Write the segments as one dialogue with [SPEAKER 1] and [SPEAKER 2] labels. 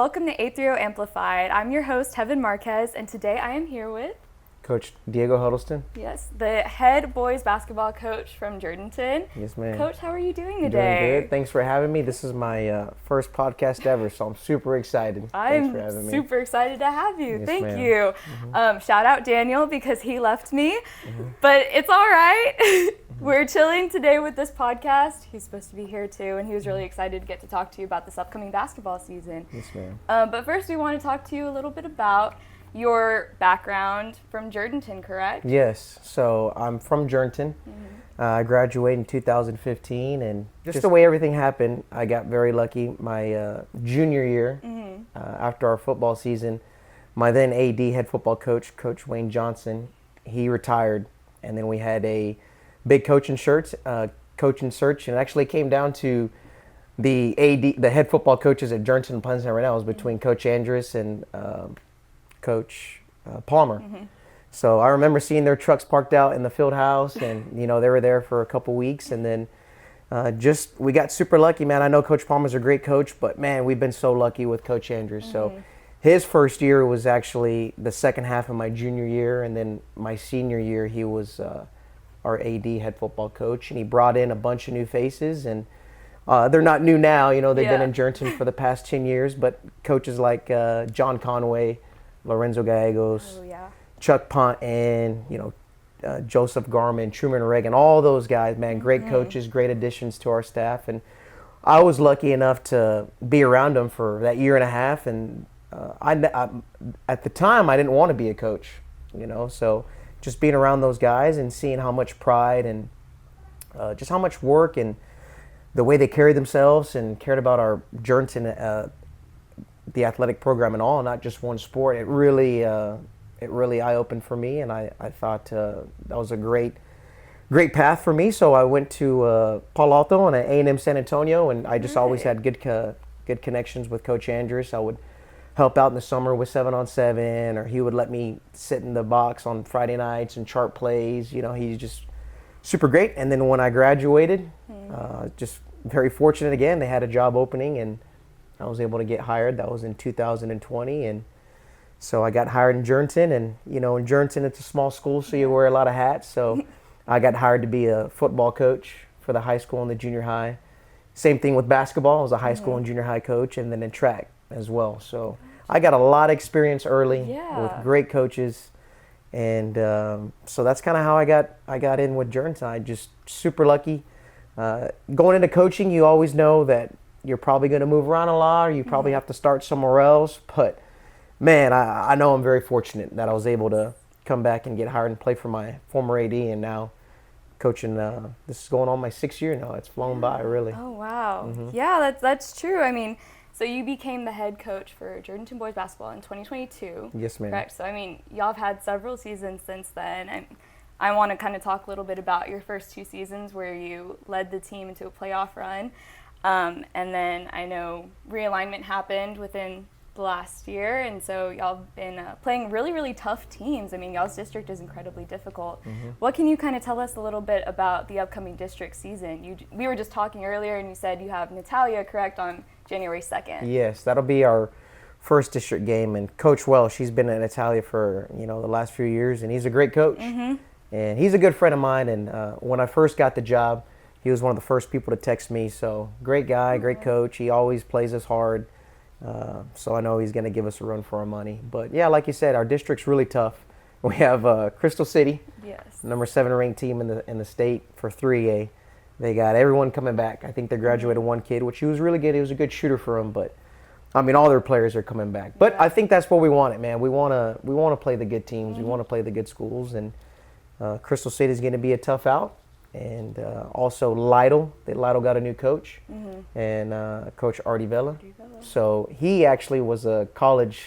[SPEAKER 1] welcome to 830 Amplified. I'm your host, Heaven Marquez, and today I am here with
[SPEAKER 2] Coach Diego Huddleston.
[SPEAKER 1] Yes, the head boys basketball coach from Jourdanton.
[SPEAKER 2] Yes, ma'am.
[SPEAKER 1] Coach, how are you doing today?
[SPEAKER 2] Doing good. Thanks for having me. This is my first podcast ever, so I'm super excited.
[SPEAKER 1] I'm super excited to have you.
[SPEAKER 2] Yes,
[SPEAKER 1] Thank
[SPEAKER 2] ma'am.
[SPEAKER 1] you. Shout out Daniel because he left me, but it's all right. We're chilling today with this podcast. He's supposed to be here too, and he was really excited to get to talk to you about this upcoming basketball season.
[SPEAKER 2] Yes, ma'am.
[SPEAKER 1] But first, we want to talk to you a little bit about your background from Jourdanton, correct?
[SPEAKER 2] Yes. So I'm from Jourdanton. I graduated in 2015, and just the way everything happened, I got very lucky. My junior year, after our football season, my then AD head football coach, Coach Wayne Johnson, he retired, and then we had a big coaching search, and it actually came down to the head football coaches at Jourdanton and Pleasant right now. It was between Coach Andrus and Coach Palmer. So I remember seeing their trucks parked out in the field house, and they were there for a couple weeks, and then we got super lucky, man. I know Coach Palmer's a great coach, but man, we've been so lucky with Coach Andrus. So his first year was actually the second half of my junior year, and then my senior year he was our AD head football coach, and he brought in a bunch of new faces, and they're not new now. They've been in Jourdanton for the past 10 years, but coaches like John Conway, Lorenzo Gallegos, Chuck Ponton, Joseph Garman, Truman Reagan, all those guys, man, great coaches, great additions to our staff. And I was lucky enough to be around them for that year and a half. And I at the time, I didn't want to be a coach, so just being around those guys and seeing how much pride and just how much work and the way they carried themselves and cared about our Jourdanton, the athletic program and all, not just one sport. It really eye-opened for me, and I thought that was a great path for me. So I went to Palo Alto and A&M San Antonio, and I just always had good connections with Coach Andrus. I would help out in the summer with 7-on-7, or he would let me sit in the box on Friday nights and chart plays. He's just super great. And then when I graduated, just very fortunate again, they had a job opening, and I was able to get hired. That was in 2020, and so I got hired in Jourdanton, and in Jourdanton it's a small school, so you wear a lot of hats. So I got hired to be a football coach for the high school and the junior high. Same thing with basketball. I was a high school and junior high coach, and then in track as well. So I got a lot of experience early with great coaches, and so that's kind of how I got in with Jourdanton. I just super lucky. Going into coaching, you always know that you're probably going to move around a lot, or you probably have to start somewhere else. But man, I know I'm very fortunate that I was able to come back and get hired and play for my former AD, and now coaching. This is going on my 6th year now. It's flown by, really.
[SPEAKER 1] Oh wow! Yeah, that's true. I mean, so you became the head coach for Jourdanton boys basketball in 2022.
[SPEAKER 2] Yes, ma'am.
[SPEAKER 1] Correct. So I mean, y'all have had several seasons since then, and I want to kind of talk a little bit about your first 2 seasons where you led the team into a playoff run. And then I know realignment happened within the last year, and so y'all been playing really, really tough teams. I mean, y'all's district is incredibly difficult. What can you kind of tell us a little bit about the upcoming district season? We were just talking earlier, and you said you have Natalia, correct, on January 2nd.
[SPEAKER 2] Yes, that'll be our first district game, and Coach Welsh, he's been at Natalia for the last few years, and he's a great coach, and he's a good friend of mine. And when I first got the job, he was one of the first people to text me. So great guy, great coach. He always plays us hard. So I know he's going to give us a run for our money. But yeah, like you said, our district's really tough. We have Crystal City, number 7 ranked team in the state for 3A. They got everyone coming back. I think they graduated one kid, which he was really good. He was a good shooter for them. But I mean, all their players are coming back. But I think that's what we want, man. We want to play the good teams. We want to play the good schools, and Crystal City is going to be a tough out. And also Lytle got a new coach, and Coach Artie Vela. So he actually was a college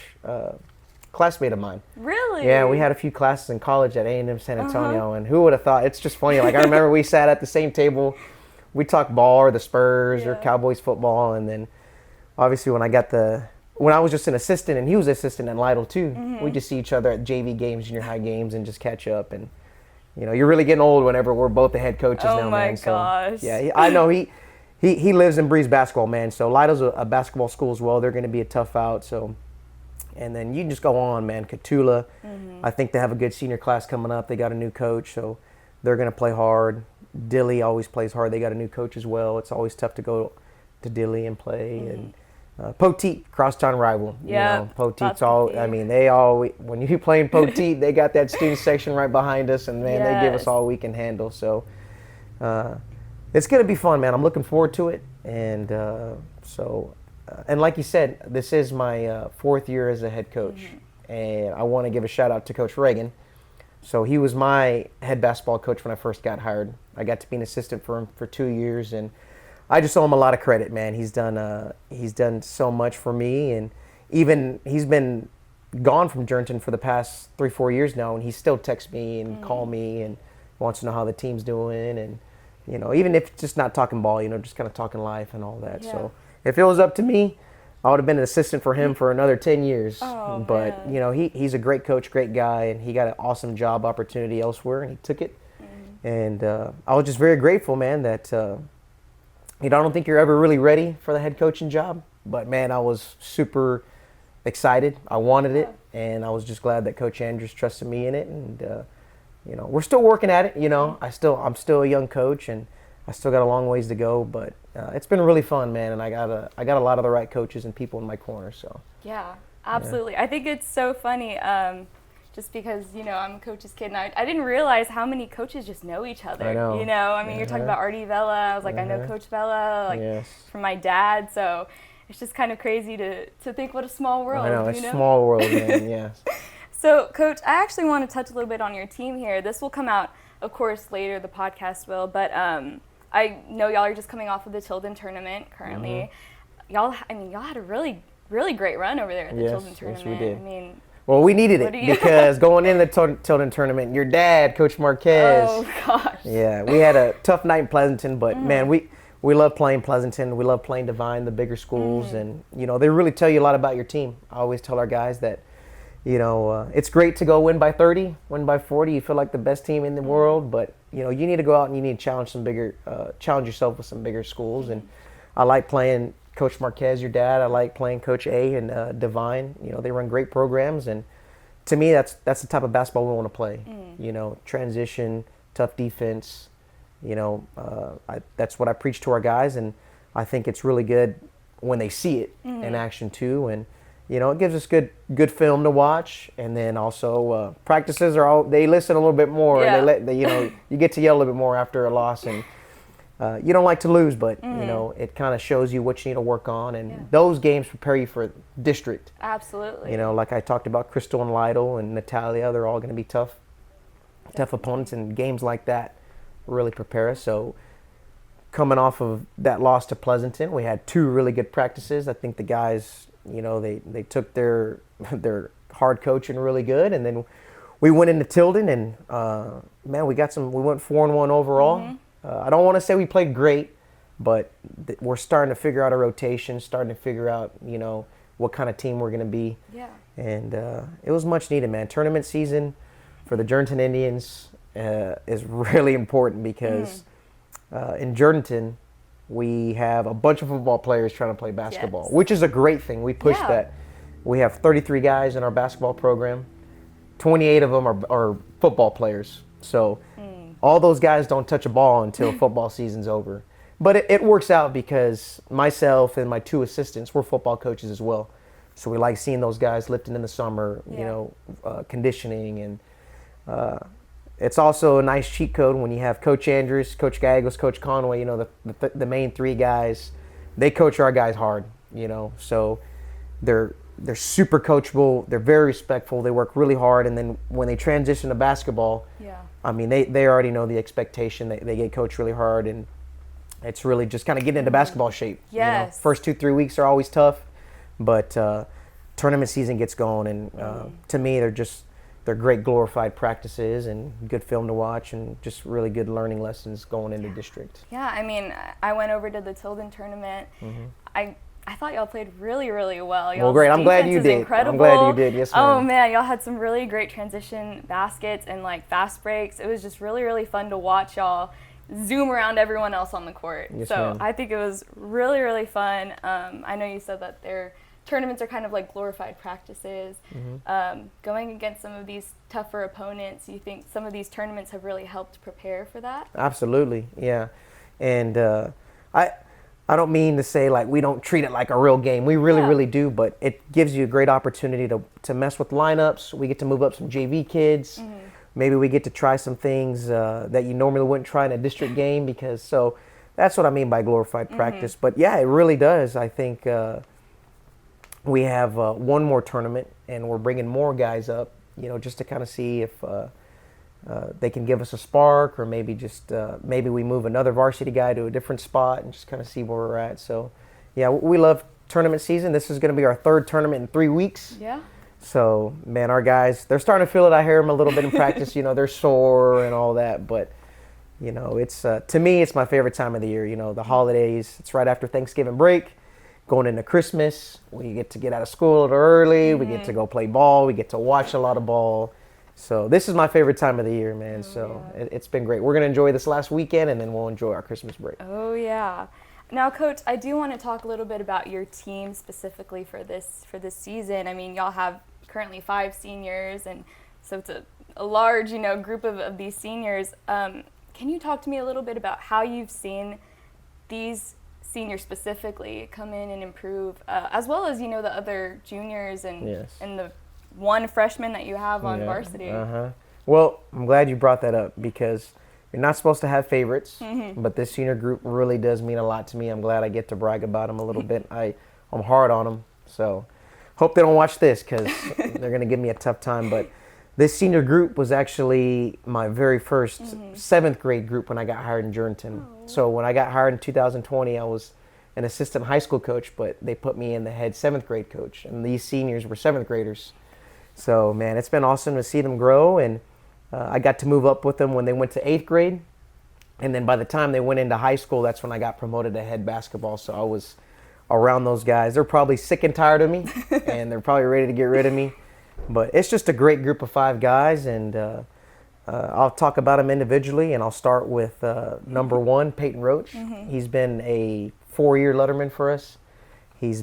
[SPEAKER 2] classmate of mine.
[SPEAKER 1] Really?
[SPEAKER 2] Yeah, we had a few classes in college at A&M San Antonio, and who would have thought? It's just funny. Like, I remember we sat at the same table, we talked ball or the Spurs or Cowboys football, and then obviously when I was just an assistant and he was assistant at Lytle too, we just see each other at JV games, junior high games, and just catch up. And you're really getting old whenever we're both the head coaches now, man.
[SPEAKER 1] Oh my gosh.
[SPEAKER 2] Yeah, I know he lives and breathes basketball, man. So Lytle's a basketball school as well. They're going to be a tough out. So, and then you can just go on, man. Catula, I think they have a good senior class coming up. They got a new coach, so they're going to play hard. Dilly always plays hard. They got a new coach as well. It's always tough to go to Dilly and play. And Poteet, crosstown rival.
[SPEAKER 1] Yeah,
[SPEAKER 2] you know, Poteet's all. I mean, they all. When you playing Poteet, they got that student section right behind us, and man, they give us all we can handle. So. It's going to be fun, man. I'm looking forward to it. And and like you said, this is my 4th year as a head coach. And I want to give a shout out to Coach Reagan. So he was my head basketball coach when I first got hired. I got to be an assistant for him for 2 years. And I just owe him a lot of credit, man. He's done so much for me. And even he's been gone from Jourdanton for the past 3-4 years now. And he still texts me and call me and wants to know how the team's doing. And you know, even if it's just not talking ball, you know, just kind of talking life and all that. Yeah. So if it was up to me, I would have been an assistant for him for another 10 years.
[SPEAKER 1] Oh,
[SPEAKER 2] but,
[SPEAKER 1] man.
[SPEAKER 2] you know, he's a great coach, great guy, and he got an awesome job opportunity elsewhere, and he took it. And I was just very grateful, man, that, you know, I don't think you're ever really ready for the head coaching job. But, man, I was super excited. I wanted it, and I was just glad that Coach Andrews trusted me in it. And, you know, we're still working at it. You know, I'm still a young coach, and I still got a long ways to go. But it's been really fun, man. And I got a lot of the right coaches and people in my corner. So
[SPEAKER 1] yeah, absolutely. Yeah. I think it's so funny, just because you know I'm a coach's kid, and I didn't realize how many coaches just know each other.
[SPEAKER 2] I know.
[SPEAKER 1] You know, I mean, you're talking about Artie Vella. I was like, I know Coach Vella, like from my dad. So it's just kind of crazy to think what a small world.
[SPEAKER 2] I know, it's a small world, man. Yes.
[SPEAKER 1] So, Coach, I actually want to touch a little bit on your team here. This will come out, of course, later. The podcast will. But I know y'all are just coming off of the Tilden tournament currently. Y'all had a really, really great run over there at the Tilden tournament.
[SPEAKER 2] Yes, we did.
[SPEAKER 1] I mean,
[SPEAKER 2] well, we needed it because going into the Tilden tournament, your dad, Coach Marquez.
[SPEAKER 1] Oh, gosh.
[SPEAKER 2] Yeah, we had a tough night in Pleasanton, but, man, we love playing Pleasanton. We love playing Divine, the bigger schools. And, you know, they really tell you a lot about your team. I always tell our guys that, you know, it's great to go win by 30, win by 40. You feel like the best team in the world, but you know you need to go out and you need to challenge yourself with some bigger schools. And I like playing Coach Marquez, your dad. I like playing Coach A and Divine. You know, they run great programs, and to me, that's the type of basketball we want to play. You know, transition, tough defense. You know, that's what I preach to our guys, and I think it's really good when they see it in action too. And you know, it gives us good film to watch, and then also practices they listen a little bit more. Yeah. And you know, you get to yell a little bit more after a loss, and you don't like to lose, but you know, it kind of shows you what you need to work on, and those games prepare you for district.
[SPEAKER 1] Absolutely.
[SPEAKER 2] You know, like I talked about, Crystal and Lytle and Natalia, they're all going to be tough opponents, and games like that really prepare us. So coming off of that loss to Pleasanton, we had 2 really good practices. I think the guys, you know, they took their hard coaching really good, and then we went into Tilden, and man, we went 4-1 overall. I don't want to say we played great, but we're starting to figure out a rotation, starting to figure out, you know, what kind of team we're going to be. Yeah. And it was much needed, man. Tournament season for the Jourdanton Indians is really important because in Jourdanton, we have a bunch of football players trying to play basketball, which is a great thing. We push that. We have 33 guys in our basketball program. 28 of them are football players. So all those guys don't touch a ball until football season's over. But it works out because myself and my 2 assistants, we're football coaches as well. So we like seeing those guys lifting in the summer, you know, conditioning. And it's also a nice cheat code when you have Coach Andrews, Coach Gallegos, Coach Conway, you know, the main 3 guys. They coach our guys hard, you know. So they're super coachable. They're very respectful. They work really hard. And then when they transition to basketball, I mean, they already know the expectation. They get coached really hard. And it's really just kind of getting into basketball shape.
[SPEAKER 1] Yes.
[SPEAKER 2] You know, first 2-3 weeks are always tough, but tournament season gets going, and to me, they're great glorified practices and good film to watch, and just really good learning lessons going into district.
[SPEAKER 1] Yeah, I mean, I went over to the Tilden tournament. I thought y'all played really, really well.
[SPEAKER 2] Well, great. I'm glad you did.
[SPEAKER 1] Incredible.
[SPEAKER 2] I'm glad you did. Yes, ma'am.
[SPEAKER 1] Oh man, y'all had some really great transition baskets and like fast breaks. It was just really, really fun to watch y'all zoom around everyone else on the court.
[SPEAKER 2] Yes,
[SPEAKER 1] So
[SPEAKER 2] ma'am.
[SPEAKER 1] I think it was really, really fun. I know you said that their tournaments are kind of like glorified practices. Going against some of these tougher opponents, you think some of these tournaments have really helped prepare for that?
[SPEAKER 2] Absolutely, yeah. And I don't mean to say like we don't treat it like a real game. We really, really do, but it gives you a great opportunity to mess with lineups. We get to move up some JV kids. Maybe we get to try some things that you normally wouldn't try in a district game, because so that's what I mean by glorified practice. But yeah, it really does. I think we have one more tournament, and we're bringing more guys up, just to kind of see if they can give us a spark, or maybe just maybe we move another varsity guy to a different spot and just kind of see where we're at. So yeah, we love tournament season. This is going to be our third tournament in 3 weeks.
[SPEAKER 1] Yeah.
[SPEAKER 2] So, man, our guys, they're starting to feel it. I hear them a little bit in practice. They're sore and all that. But, it's to me, it's my favorite time of the year. The holidays. It's right after Thanksgiving break, going into Christmas. We get to get out of school a little early. We get to go play ball. We get to watch a lot of ball. So this is my favorite time of the year, man. It's been great. We're going to enjoy this last weekend, and then we'll enjoy our Christmas break.
[SPEAKER 1] Oh, yeah. Now, Coach, I do want to talk a little bit about your team specifically for this season. I mean, y'all have currently 5 seniors, and so it's a large, group of these seniors. Can you talk to me a little bit about how you've seen these seniors specifically come in and improve, as well as, the other juniors and the one freshman that you have on varsity?
[SPEAKER 2] Well, I'm glad you brought that up, because you're not supposed to have favorites, but this senior group really does mean a lot to me. I'm glad I get to brag about them a little bit. I'm hard on them, so hope they don't watch this, because they're going to give me a tough time. But this senior group was actually my very first 7th grade group when I got hired in Jourdanton. So when I got hired in 2020, I was an assistant high school coach, but they put me in the head 7th grade coach, and these seniors were 7th graders. So, man, it's been awesome to see them grow, and I got to move up with them when they went to 8th grade. And then by the time they went into high school, that's when I got promoted to head basketball. So I was around those guys. They're probably sick and tired of me, and they're probably ready to get rid of me. But it's just a great group of 5 guys, and I'll talk about them individually, and I'll start with number 1, Peyton Roach. He's been a 4-year letterman for us. He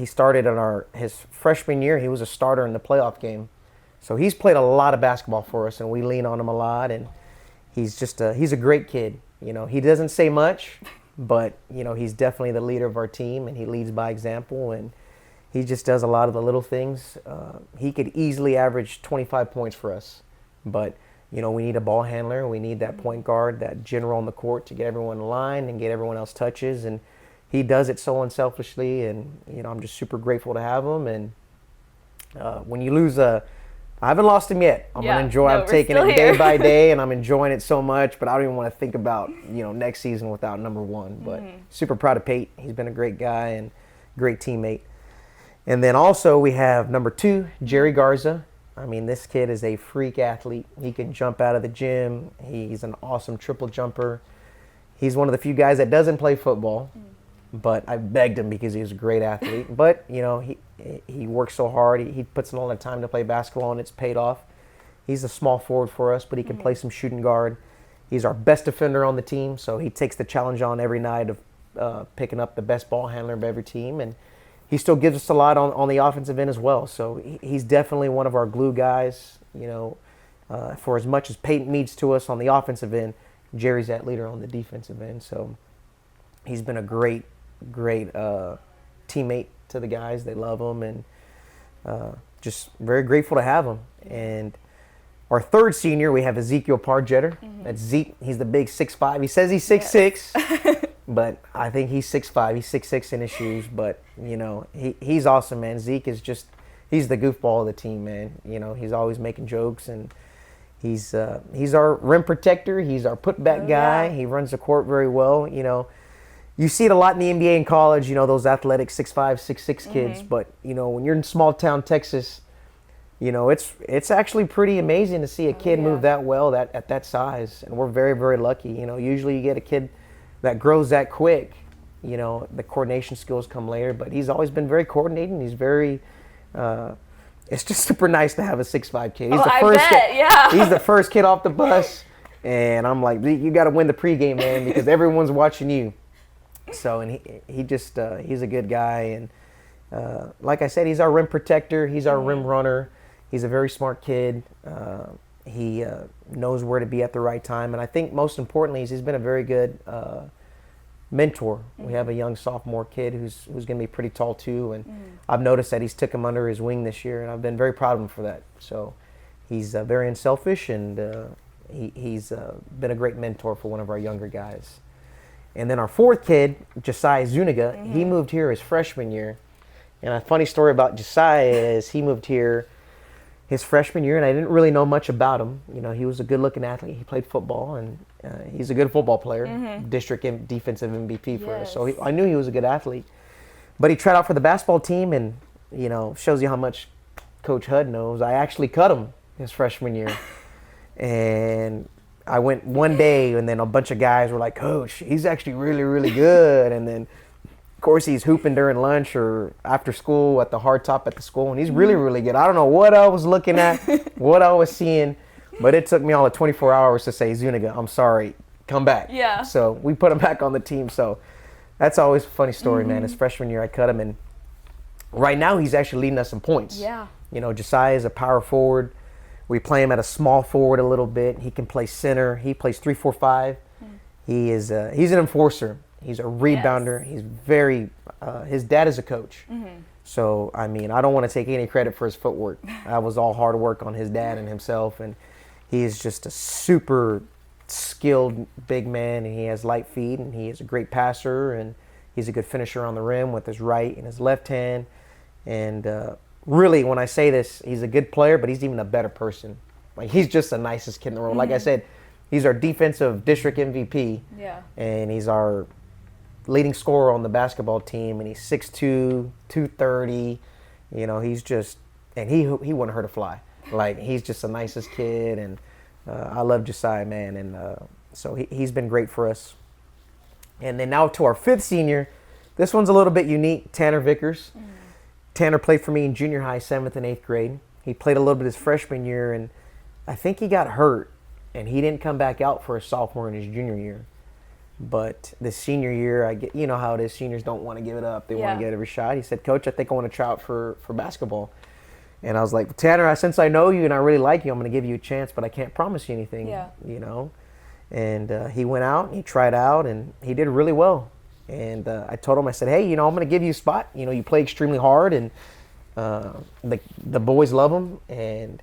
[SPEAKER 2] started in his freshman year. He was a starter in the playoff game. So he's played a lot of basketball for us, and we lean on him a lot. And he's a great kid. He doesn't say much, but he's definitely the leader of our team, and he leads by example. And he just does a lot of the little things. He could easily average 25 points for us, but we need a ball handler. We need that point guard, that general on the court, to get everyone in line and get everyone else touches. And he does it so unselfishly, and I'm just super grateful to have him. And when you lose I haven't lost him yet. I'm gonna enjoy. I'm taking it day by day, and I'm enjoying it so much. But I don't even want to think about next season without number 1. But super proud of Pate. He's been a great guy and great teammate. And then also we have number 2, Jerry Garza. I mean, this kid is a freak athlete. He can jump out of the gym. He's an awesome triple jumper. He's one of the few guys that doesn't play football. But I begged him because he's a great athlete. But, he works so hard. He puts in all the time to play basketball, and it's paid off. He's a small forward for us, but he can play some shooting guard. He's our best defender on the team, so he takes the challenge on every night of picking up the best ball handler of every team. And he still gives us a lot on the offensive end as well. So he's definitely one of our glue guys. For as much as Peyton means to us on the offensive end, Jerry's that leader on the defensive end. So he's been a great teammate to the guys. They love him, and just very grateful to have him. And our 3rd senior, we have Ezekiel Parjetter. That's Zeke. He's the big 6'5". He says he's 6'6", but I think he's 6'5". He's 6'6" in his shoes, but he's awesome, man. Zeke is he's the goofball of the team, man. He's always making jokes, and he's our rim protector. He's our putback guy. He runs the court very well. You see it a lot in the NBA and college, those athletic 6'5", 6'6" kids. But, when you're in small town Texas, it's actually pretty amazing to see a kid move that well at that size. And we're very, very lucky. Usually you get a kid that grows that quick. The coordination skills come later. But he's always been very coordinating. He's very it's just super nice to have a 6'5" kid. He's the first kid. He's the first kid off the bus. And I'm like, you got to win the pregame, man, because everyone's watching you. So, and he just, he's a good guy. And like I said, he's our rim protector. He's our rim runner. He's a very smart kid. He knows where to be at the right time. And I think most importantly is he's been a very good mentor. We have a young sophomore kid who's going to be pretty tall too. And I've noticed that he's took him under his wing this year. And I've been very proud of him for that. So he's very unselfish, and he's been a great mentor for one of our younger guys. And then our fourth kid, Josiah Zuniga, he moved here his freshman year. And a funny story about Josiah is he moved here his freshman year, and I didn't really know much about him. You know, he was a good-looking athlete. He played football, and he's a good football player, district defensive MVP for us. So I knew he was a good athlete. But he tried out for the basketball team, and, you know, shows you how much Coach Hud knows. I actually cut him his freshman year. And I went one day, and then a bunch of guys were like, Coach, he's actually really, really good. And then, of course, he's hooping during lunch or after school at the hard top at the school, and he's really, really good. I don't know what I was looking at, what I was seeing, but it took me all of 24 hours to say, Zuniga, I'm sorry, come back.
[SPEAKER 1] Yeah.
[SPEAKER 2] So we put him back on the team. So that's always a funny story, man. His freshman year, I cut him, and right now he's actually leading us in points.
[SPEAKER 1] Yeah.
[SPEAKER 2] You know, Josiah is a power forward. We play him at a small forward a little bit. He can play center. He plays 3-4-5. He is he's an enforcer. He's a rebounder. He's very his dad is a coach. So, I mean, I don't want to take any credit for his footwork. That was all hard work on his dad and himself, and he is just a super skilled big man, and he has light feet, and he is a great passer, and he's a good finisher on the rim with his right and his left hand. And really, when I say this, he's a good player, but he's even a better person. Like, he's just the nicest kid in the world. Like I said, he's our defensive district MVP. Yeah. And he's our leading scorer on the basketball team, and he's 6'2", 230. You know, he's just, and he wouldn't hurt a fly. Like, he's just the nicest kid, and I love Josiah, man. And so he's been great for us. And then now to our fifth senior. This one's a little bit unique, Tanner Vickers. Tanner played for me in junior high, 7th and 8th grade. He played a little bit his freshman year, and I think he got hurt, and he didn't come back out for a sophomore in his junior year. But the senior year, you know how it is, seniors don't want to give it up. They want to get every shot. He said, Coach, I think I want to try out for basketball. And I was like, Tanner, since I know you and I really like you, I'm going to give you a chance, but I can't promise you anything, you know. And he went out, and he tried out, and he did really well. And I told him, I said, hey, you know, I'm going to give you a spot. You know, you play extremely hard, and the boys love him. And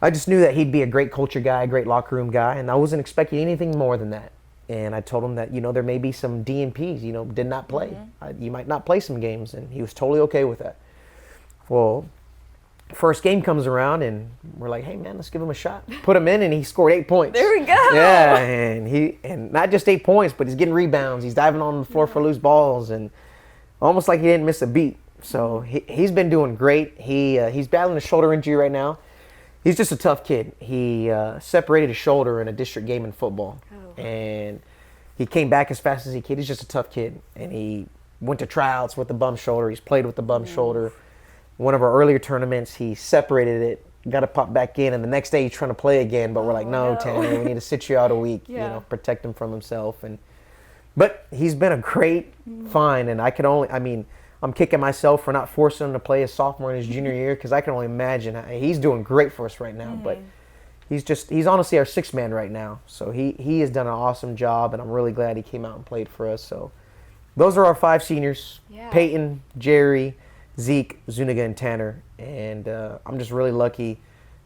[SPEAKER 2] I just knew that he'd be a great culture guy, a great locker room guy, and I wasn't expecting anything more than that. And I told him that, you know, there may be some DNPs, you know, did not play. You might not play some games, and he was totally okay with that. Well, first game comes around, and we're like, hey, man, let's give him a shot. Put him in, and he scored 8 points.
[SPEAKER 1] There we go.
[SPEAKER 2] Yeah, and not just 8 points, but he's getting rebounds. He's diving on the floor for loose balls, and almost like he didn't miss a beat. So he's been doing great. He's battling a shoulder injury right now. He's just a tough kid. He separated his shoulder in a district game in football. And he came back as fast as he could. He's just a tough kid. And he went to tryouts with the bum shoulder. He's played with the bum shoulder. One of our earlier tournaments, he separated it, got to pop back in, and the next day he's trying to play again. But we're like, no, Tanner, we need to sit you out a week, you know, protect him from himself. But he's been a great find, and I'm kicking myself for not forcing him to play his sophomore in his junior year, because I can only imagine. He's doing great for us right now, but he's honestly our sixth man right now. So he has done an awesome job, and I'm really glad he came out and played for us. So those are our 5 seniors, Peyton, Jerry, Zeke, Zuniga, and Tanner. And I'm just really lucky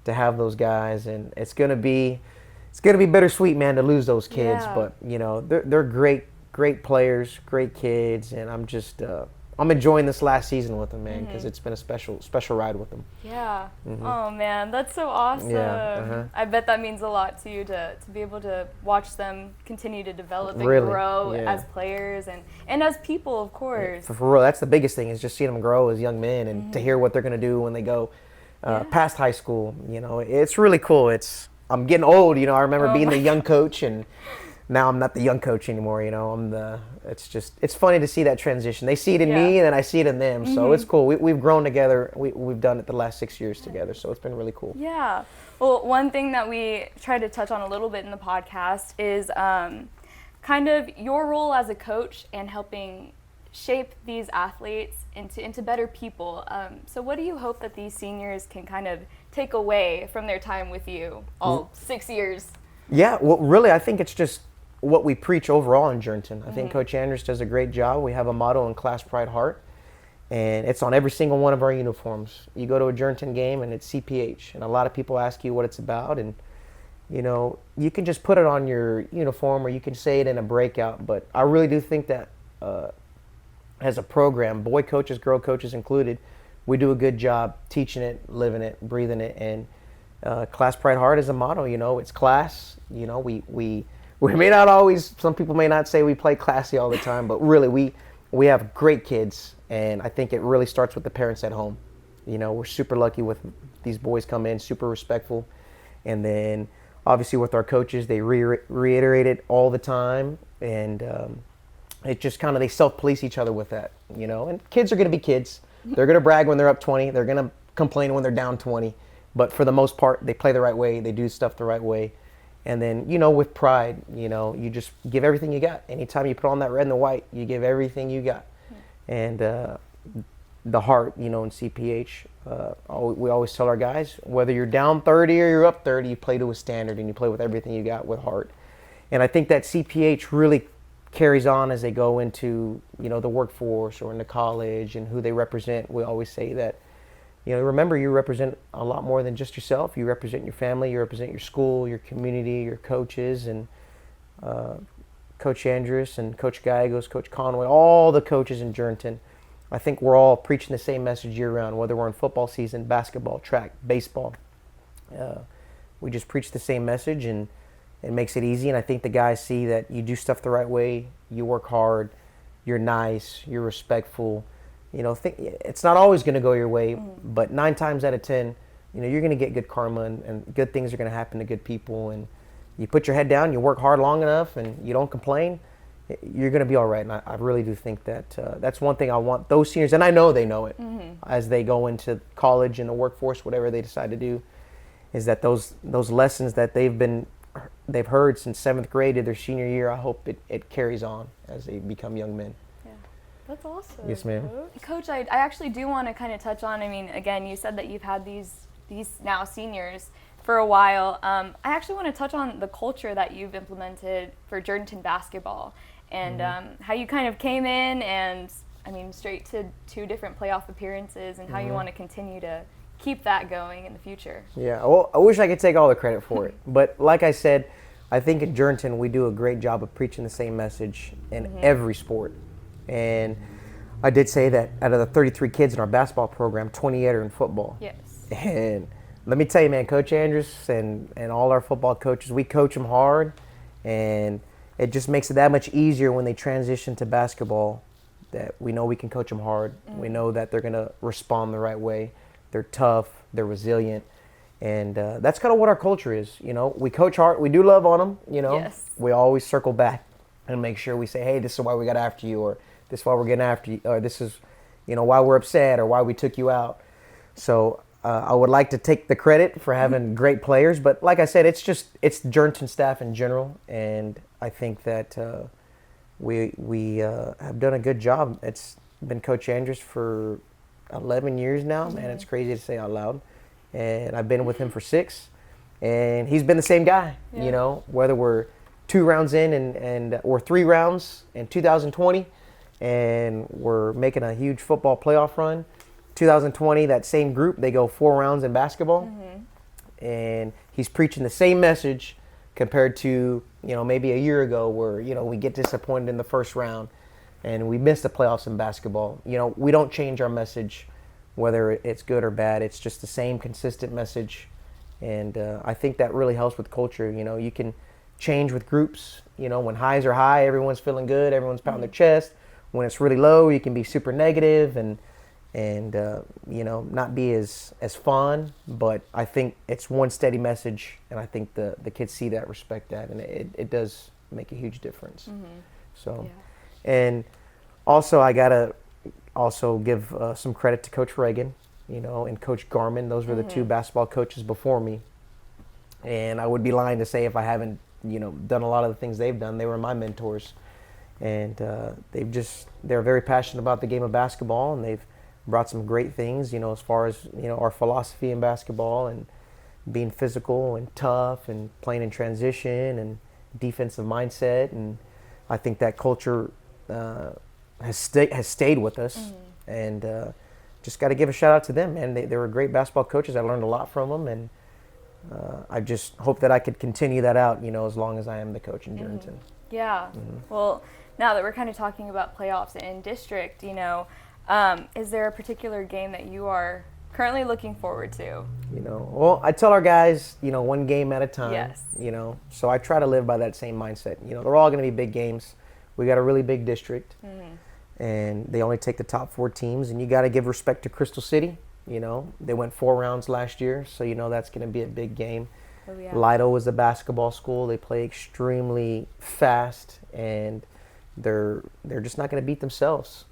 [SPEAKER 2] to have those guys, and it's gonna be bittersweet, man, to lose those kids. But you know, they're great players, great kids, and I'm just I'm enjoying this last season with them, man, because it's been a special ride with them.
[SPEAKER 1] Yeah. Oh man, that's so awesome. Yeah. I bet that means a lot to you to be able to watch them continue to develop and grow as players and as people, of course.
[SPEAKER 2] For real, that's the biggest thing, is just seeing them grow as young men, and to hear what they're gonna do when they go past high school. You know, it's really cool. I'm getting old. You know, I remember being the young coach, and now I'm not the young coach anymore. You know, it's funny to see that transition. They see it in me, and then I see it in them. So it's cool. We've grown together. We've done it the last 6 years together. So it's been really cool.
[SPEAKER 1] Yeah. Well, one thing that we try to touch on a little bit in the podcast is kind of your role as a coach and helping shape these athletes into better people. So what do you hope that these seniors can kind of take away from their time with you all 6 years?
[SPEAKER 2] Yeah, well, really, I think it's just what we preach overall in Jourdanton. I think Coach Andrews does a great job. We have a motto in Class Pride Heart, and it's on every single one of our uniforms. You go to a Jourdanton game, and it's CPH, and a lot of people ask you what it's about, and you know, you can just put it on your uniform, or you can say it in a breakout. But I really do think that as a program, boy coaches, girl coaches included, we do a good job teaching it, living it, breathing it, and Class Pride Heart is a motto. You know, it's class. You know, we may not always, some people may not say we play classy all the time, but really we have great kids, and I think it really starts with the parents at home. You know, we're super lucky with these boys come in, super respectful, and then obviously with our coaches, they reiterate it all the time, and it just kind of, they self-police each other with that, you know, and kids are going to be kids. They're going to brag when they're up 20. They're going to complain when they're down 20, but for the most part, they play the right way. They do stuff the right way. And then, you know, with pride, you know, you just give everything you got. Anytime you put on that red and the white, you give everything you got. And the heart, you know, in CPH, we always tell our guys, whether you're down 30 or you're up 30, you play to a standard and you play with everything you got with heart. And I think that CPH really carries on as they go into, you know, the workforce or into college and who they represent. We always say that, you know, remember, you represent a lot more than just yourself. You represent your family, you represent your school, your community, your coaches, and Coach Andrews and Coach Gallegos, Coach Conway, all the coaches in Jourdanton. I think we're all preaching the same message year-round, whether we're in football season, basketball, track, baseball. We just preach the same message, and it makes it easy. And I think the guys see that you do stuff the right way, you work hard, you're nice, you're respectful. You know, it's not always going to go your way, but 9 times out of 10, you know, you're going to get good karma, and good things are going to happen to good people. And you put your head down, you work hard long enough, and you don't complain, you're going to be all right. And I really do think that that's one thing I want those seniors, and I know they know it, as they go into college and the workforce, whatever they decide to do, is that those lessons that they've heard since 7th grade of their senior year, I hope it carries on as they become young men.
[SPEAKER 1] That's awesome.
[SPEAKER 2] Yes, ma'am.
[SPEAKER 1] Coach, I actually do want to kind of touch on, I mean, again, you said that you've had these now seniors for a while. I actually want to touch on the culture that you've implemented for Jourdanton basketball and how you kind of came in and, I mean, straight to 2 different playoff appearances and how you want to continue to keep that going in the future. Yeah,
[SPEAKER 2] well, I wish I could take all the credit for it. But like I said, I think at Jourdanton we do a great job of preaching the same message in every sport. And I did say that out of the 33 kids in our basketball program, 28 are in football.
[SPEAKER 1] Yes.
[SPEAKER 2] And let me tell you, man, Coach Andrews and all our football coaches, we coach them hard, and it just makes it that much easier when they transition to basketball, that we know we can coach them hard. We know that they're going to respond the right way. They're tough, they're resilient, and that's kind of what our culture is. You know, we coach hard, we do love on them, you know.
[SPEAKER 1] Yes.
[SPEAKER 2] We always circle back and make sure we say, hey, this is why we got after you, or this is why we're getting after you, or this is, you know, why we're upset, or why we took you out. So I would like to take the credit for having great players, but like I said, it's Jourdanton staff in general, and I think that we have done a good job. It's been Coach Andrews for 11 years now, man. It's crazy to say out loud, and I've been with him for 6, and he's been the same guy. You know, whether we're 2 rounds in or 3 rounds in 2020. And we're making a huge football playoff run. 2020, that same group, they go 4 rounds in basketball. And he's preaching the same message compared to, you know, maybe a year ago where, you know, we get disappointed in the first round and we miss the playoffs in basketball. You know, we don't change our message, whether it's good or bad. It's just the same consistent message. And I think that really helps with culture. You know, you can change with groups. You know, when highs are high, everyone's feeling good, everyone's pounding their chest. When it's really low, you can be super negative and you know, not be as fun. But I think it's one steady message, and I think the kids see that, respect that, and it does make a huge difference. So, and also I gotta also give some credit to Coach Reagan, you know, and Coach Garman. Those were the 2 basketball coaches before me, And I would be lying to say if I haven't, done a lot of the things they've done. They were my mentors. And they're very passionate about the game of basketball, and they've brought some great things, as far as, our philosophy in basketball and being physical and tough and playing in transition and defensive mindset. And I think that culture has stayed with us. And just got to give a shout out to them, man. They were great basketball coaches. I learned a lot from them, and I just hope that I could continue that out, as long as I am the coach in Jourdanton.
[SPEAKER 1] Yeah. Well, now that we're kind of talking about playoffs in district, is there a particular game that you are currently looking forward to?
[SPEAKER 2] Well, I tell our guys, one game at a time.
[SPEAKER 1] Yes.
[SPEAKER 2] So I try to live by that same mindset. They're all going to be big games. We got a really big district, and they only take the top 4 teams, and you got to give respect to Crystal City. They went 4 rounds last year, so that's going to be a big game.
[SPEAKER 1] Oh, yeah.
[SPEAKER 2] Lido is a basketball school. They play extremely fast, and they're just not going to beat themselves.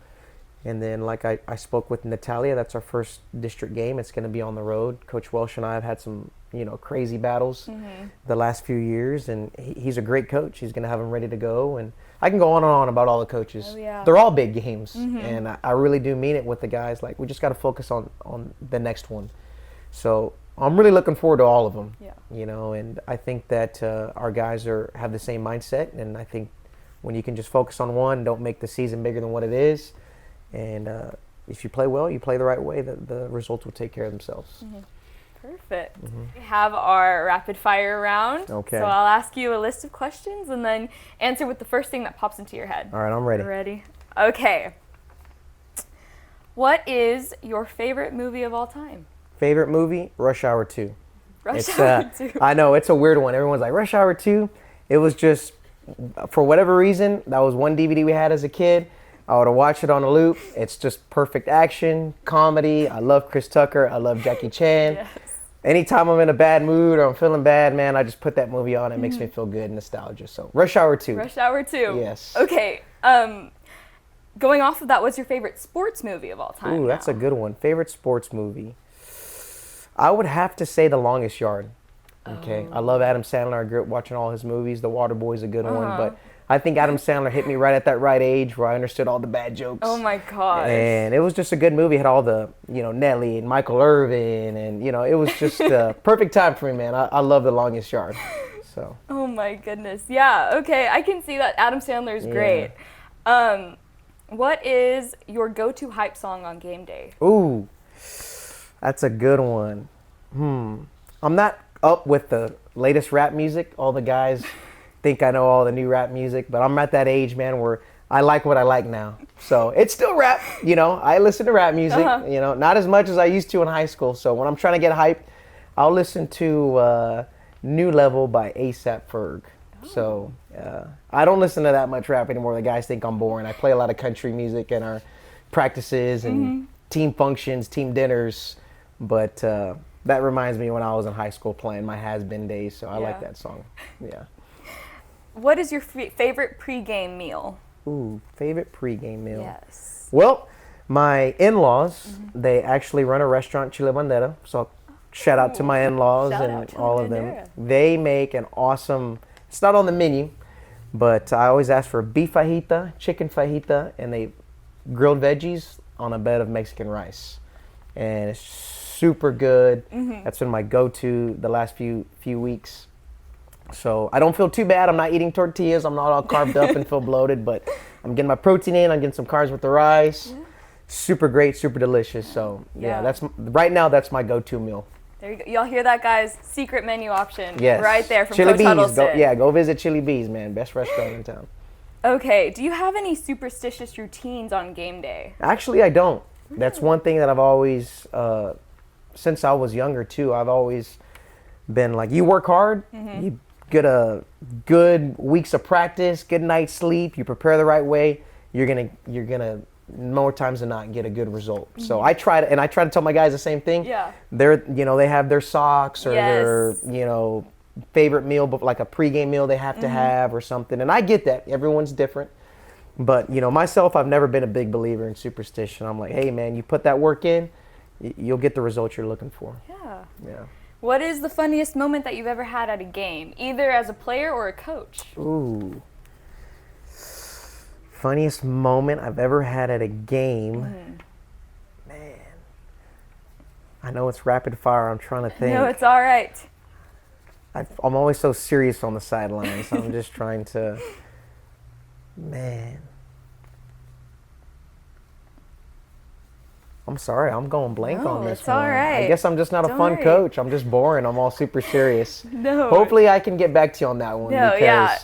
[SPEAKER 2] And then, like I spoke with Natalia, that's our first district game. It's going to be on the road. Coach Welsh and I have had some, crazy battles the last few years, and he's a great coach. He's going to have them ready to go. And I can go on and on about all the coaches.
[SPEAKER 1] Oh, yeah.
[SPEAKER 2] They're all big games, and I really do mean it with the guys. Like, we just got to focus on the next one. So I'm really looking forward to all of them.
[SPEAKER 1] Yeah.
[SPEAKER 2] And I think that our guys have the same mindset, and I think when you can just focus on one, don't make the season bigger than what it is. And if you play well, you play the right way, the results will take care of themselves.
[SPEAKER 1] Perfect. We have our rapid fire round.
[SPEAKER 2] Okay.
[SPEAKER 1] So I'll ask you a list of questions and then answer with the first thing that pops into your head.
[SPEAKER 2] All right, I'm ready.
[SPEAKER 1] Ready? Okay. What is your favorite movie of all time?
[SPEAKER 2] Favorite movie? Rush Hour 2.
[SPEAKER 1] Hour 2.
[SPEAKER 2] I know, it's a weird one. Everyone's like, Rush Hour 2? It was just, for whatever reason, that was one DVD we had as a kid. I would have watched it on a loop. It's just perfect action, comedy. I love Chris Tucker. I love Jackie Chan.
[SPEAKER 1] Yes.
[SPEAKER 2] Anytime I'm in a bad mood or I'm feeling bad, man, I just put that movie on. It makes me feel good, nostalgia. So Rush Hour 2.
[SPEAKER 1] Rush Hour 2.
[SPEAKER 2] Yes.
[SPEAKER 1] Okay. Going off of that, what's your favorite sports movie of all time?
[SPEAKER 2] Ooh, that's a good one. Favorite sports movie? I would have to say The Longest Yard. Okay. I love Adam Sandler. I grew up watching all his movies. The Waterboy's a good one, but I think Adam Sandler hit me right at that right age where I understood all the bad jokes.
[SPEAKER 1] Oh my gosh.
[SPEAKER 2] And it was just a good movie. It had all the, Nelly and Michael Irvin, and, it was just a perfect time for me, man. I love The Longest Yard. So.
[SPEAKER 1] Oh my goodness. Yeah, okay. I can see that. Adam Sandler's great. What is your go-to hype song on game day?
[SPEAKER 2] Ooh, that's a good one. I'm not up with the latest rap music. All the guys think I know all the new rap music, but I'm at that age, man, where I like what I like now. So it's still rap, I listen to rap music, not as much as I used to in high school. So when I'm trying to get hyped, I'll listen to New Level by A$AP Ferg. So I don't listen to that much rap anymore. The guys think I'm boring. I play a lot of country music in our practices and team functions, team dinners, but that reminds me when I was in high school playing my Has-Been days, so I like that song. Yeah.
[SPEAKER 1] What is your favorite pregame meal?
[SPEAKER 2] Ooh, favorite pregame meal?
[SPEAKER 1] Yes.
[SPEAKER 2] Well, my in-laws, they actually run a restaurant, Chile Bandera, so shout out to my in-laws and all of them. They make an awesome, it's not on the menu, but I always ask for beef fajita, chicken fajita, and they grilled veggies on a bed of Mexican rice. And it's super good. That's been my go-to the last few weeks. So I don't feel too bad. I'm not eating tortillas. I'm not all carved up and feel bloated, but I'm getting my protein in. I'm getting some carbs with the rice. Super great, super delicious. So that's right now. That's my go-to meal.
[SPEAKER 1] There you go. Y'all hear that, guys? Secret menu option.
[SPEAKER 2] Yes.
[SPEAKER 1] Right there from
[SPEAKER 2] Chili
[SPEAKER 1] Coach
[SPEAKER 2] Bees.
[SPEAKER 1] Huddleston.
[SPEAKER 2] Go visit Chili Bees, man. Best restaurant in town.
[SPEAKER 1] Okay. Do you have any superstitious routines on game day?
[SPEAKER 2] Actually, I don't. That's one thing that I've always, since I was younger too, I've always been like, you work hard, you get a good weeks of practice, good night's sleep, you prepare the right way, you're gonna more times than not get a good result. So I try to tell my guys the same thing.
[SPEAKER 1] Yeah.
[SPEAKER 2] They have their socks or their favorite meal, but like a pregame meal they have to have or something. And I get that everyone's different. But, myself, I've never been a big believer in superstition. I'm like, hey, man, you put that work in, you'll get the results you're looking for.
[SPEAKER 1] Yeah.
[SPEAKER 2] Yeah.
[SPEAKER 1] What is the funniest moment that you've ever had at a game, either as a player or a coach?
[SPEAKER 2] Ooh. Funniest moment I've ever had at a game. Man. I know it's rapid fire. I'm trying to think.
[SPEAKER 1] No, it's all right.
[SPEAKER 2] I'm always so serious on the sidelines. So I'm just trying to. Man. I'm sorry. I'm going blank on this
[SPEAKER 1] it's
[SPEAKER 2] one.
[SPEAKER 1] all right.
[SPEAKER 2] I guess I'm just not a
[SPEAKER 1] Don't
[SPEAKER 2] fun
[SPEAKER 1] worry.
[SPEAKER 2] coach. I'm just boring. I'm all super serious.
[SPEAKER 1] No.
[SPEAKER 2] Hopefully I can get back to you on that one
[SPEAKER 1] No,
[SPEAKER 2] because
[SPEAKER 1] yeah.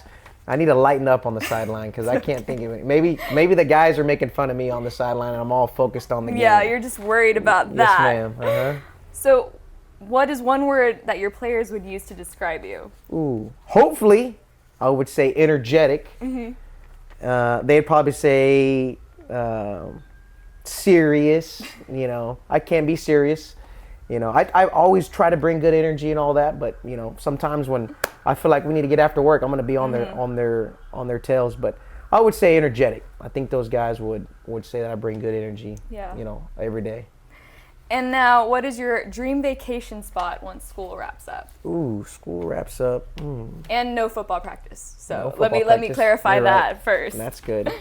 [SPEAKER 2] I need to lighten up on the sideline because I can't think of it. Maybe the guys are making fun of me on the sideline and I'm all focused on the game.
[SPEAKER 1] Yeah, you're just worried about that.
[SPEAKER 2] Yes, ma'am.
[SPEAKER 1] So, what is one word that your players would use to describe you?
[SPEAKER 2] Ooh. Hopefully, I would say energetic. They'd probably say serious. You know, I can be serious. You know, I always try to bring good energy and all that, but you know, sometimes when I feel like we need to get after work, I'm going to be on their tails. But I would say energetic. I think those guys would say that I bring good energy.
[SPEAKER 1] Yeah.
[SPEAKER 2] You know, every day.
[SPEAKER 1] And now, what is your dream vacation spot once school wraps up?
[SPEAKER 2] Ooh, school wraps up.
[SPEAKER 1] And no football practice. So
[SPEAKER 2] No
[SPEAKER 1] let me
[SPEAKER 2] football practice.
[SPEAKER 1] clarify
[SPEAKER 2] You're
[SPEAKER 1] that
[SPEAKER 2] right.
[SPEAKER 1] first.
[SPEAKER 2] That's good.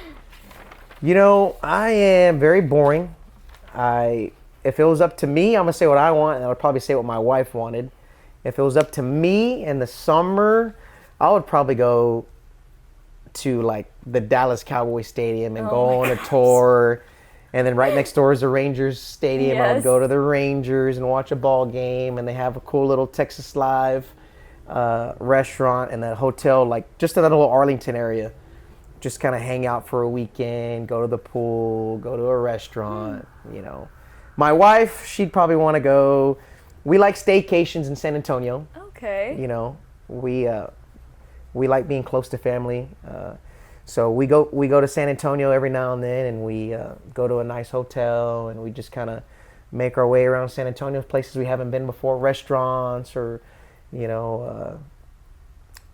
[SPEAKER 2] You know, I am very boring. If it was up to me, I'm gonna say what I want, and I would probably say what my wife wanted. If it was up to me in the summer, I would probably go to like the Dallas Cowboys Stadium and go on a tour. And then right next door is the Rangers Stadium. I would
[SPEAKER 1] Yes.
[SPEAKER 2] go to the Rangers and watch a ball game, and they have a cool little Texas Live restaurant and that hotel, like just in that little Arlington area. Just kind of hang out for a weekend, go to the pool, go to a restaurant, you know. My wife, she'd probably want to go. We like staycations in San Antonio.
[SPEAKER 1] Okay.
[SPEAKER 2] You know, we like being close to family. So we go to San Antonio every now and then, and we go to a nice hotel, and we just kind of make our way around San Antonio, places we haven't been before, restaurants, or you know,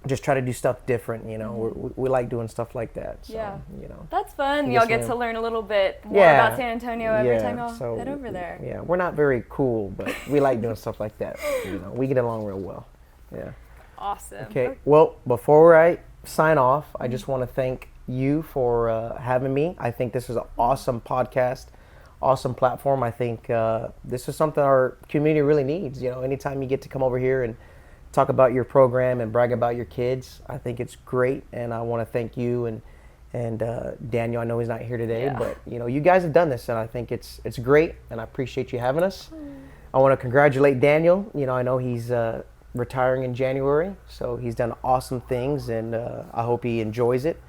[SPEAKER 2] just try to do stuff different. You know, we like doing stuff like that. So,
[SPEAKER 1] Yeah.
[SPEAKER 2] you know,
[SPEAKER 1] That's fun.
[SPEAKER 2] Yes,
[SPEAKER 1] Y'all get
[SPEAKER 2] ma'am.
[SPEAKER 1] to learn a little bit more
[SPEAKER 2] Yeah.
[SPEAKER 1] about San Antonio every time y'all
[SPEAKER 2] so,
[SPEAKER 1] head over there.
[SPEAKER 2] Yeah, we're not very cool, but we like doing stuff like that. You know, we get along real well. Yeah.
[SPEAKER 1] Awesome.
[SPEAKER 2] Okay. Well, before I sign off, I just want to thank you for having me. I think this is an awesome podcast, awesome platform. I think this is something our community really needs. You know, anytime you get to come over here and talk about your program and brag about your kids, I think it's great. And I want to thank you and Daniel. I know he's not here today, but you know, you guys have done this, and I think it's great, and I appreciate you having us. I want to congratulate Daniel. You know, I know he's retiring in January, so he's done awesome things, and I hope he enjoys it.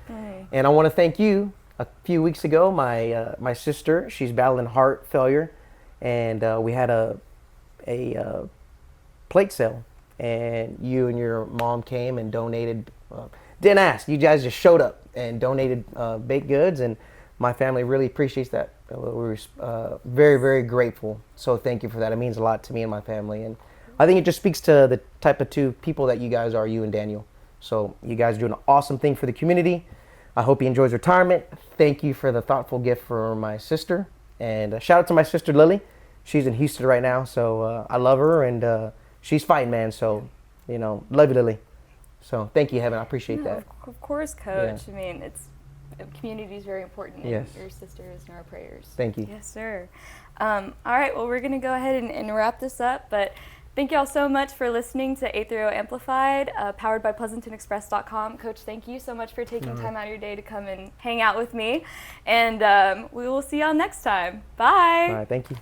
[SPEAKER 2] And I want to thank you. A few weeks ago, my sister, she's battling heart failure, and we had a plate sale, and you and your mom came and donated. Didn't ask, you guys just showed up and donated baked goods, and my family really appreciates that. We're very, very grateful. So thank you for that. It means a lot to me and my family, and I think it just speaks to the type of two people that you guys are, you and Daniel. So you guys are doing an awesome thing for the community. I hope he enjoys retirement. Thank you for the thoughtful gift for my sister. And shout out to my sister, Lily. She's in Houston right now, so I love her, and she's fighting, man. So, you know, love you, Lily. So thank you, Heaven. I appreciate that.
[SPEAKER 1] Of course, Coach.
[SPEAKER 2] Yeah.
[SPEAKER 1] I mean, community is very important.
[SPEAKER 2] Yes.
[SPEAKER 1] And your sister is in our prayers.
[SPEAKER 2] Thank you.
[SPEAKER 1] Yes, sir. All right. Well, we're going to go ahead and wrap this up, but thank you all so much for listening to 830 Amplified, powered by PleasantonExpress.com. Coach, thank you so much for taking time out of your day to come and hang out with me. And we will see y'all next time. Bye.
[SPEAKER 2] All right. Thank you.